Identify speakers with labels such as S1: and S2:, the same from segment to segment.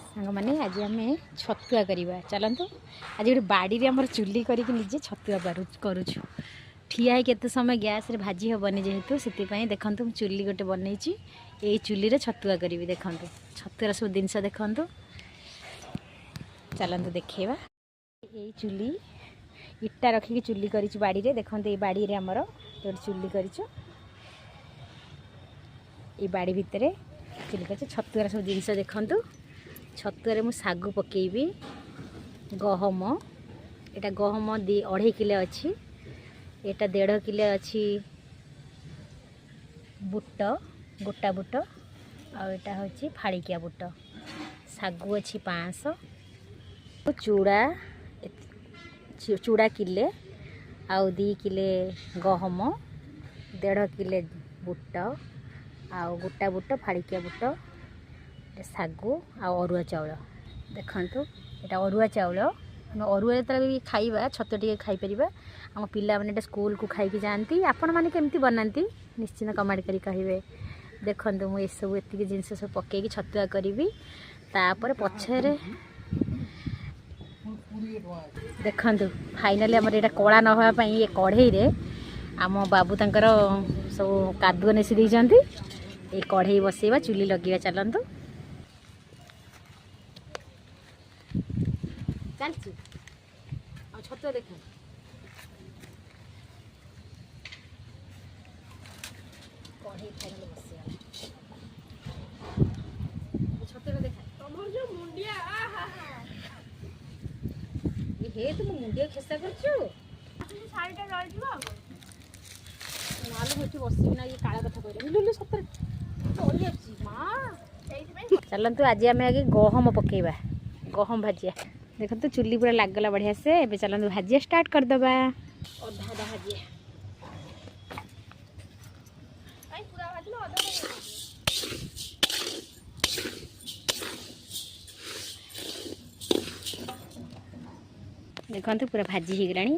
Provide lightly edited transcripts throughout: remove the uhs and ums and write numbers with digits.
S1: सांग मैंने आज आम छतुआ करवा चलतु आज गोटे बाड़ी आम चुली करके निजे छतुआ करुचु ठिया है केते समय गैस रे भाजी हेनी जेहेतु से देखु चुली गोटे बनई यही चुली रे छतुआ करी देखु छतुआर सब जिनस देखु चलतु देखा यही चुली इटा रखिकी चुली कर बाड़ी रे देखते ये बाड़ी रे आमर गोटे चुली कर बाड़ी भितर चुली कर छतुआर सब जिनस देखु छतुआरे मु सागु पकेबी गहम एटा गहम 2.5 किलो अच्छी एटा 1.5 किलो अच्छी बुट गोटा बुट आटा हूँ फाड़िकिया बुट सागु अच्छी 500 चूड़ा चूड़ा किले आउ 2 किले गहम 1.5 किले बुट आउ गोटा बुट फाड़िकिया बुट सागु आरुआ चाउल देखु यहाँ अरुआ चाउल अरुआ जो भी खाइबा छतु टे खाईपर आम पिला मैंने स्कूल को खाई जाती आपण मैंने केमती बनाती निश्चिंत कमेंट करी कहे देखु मुझे सब एति जिनस सब पकईकि छतुआ करी तापर पछरे देखु फाइनाली आम यहाँ कला नापी ये कढ़ई रे आम बाबू तंकर सब कादुआ नेसी देइछंती ये कढ़ई बसैबा चुली लगेगा चलतु चलती छतुआ देख कढ़ई फाइनाल बस छतुआ देख हे तुम मुंडिया खेसा कर ये काला कथा कह सतर चलतु आज आम आगे गहम पकेबा गहम भाजिया देखो चुली पूरा लागला बढ़िया से ए चलते भाजिया स्टार्ट करदबा अधा अधा भाजिया देखो पूरा भाजी हो गलानी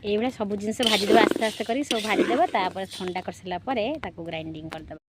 S1: ये सब जिन भाजीदेव आस्ते आस्ते कर सब भाजीदेव ठंडा कर सारापर ग्राइंडिंग करदे।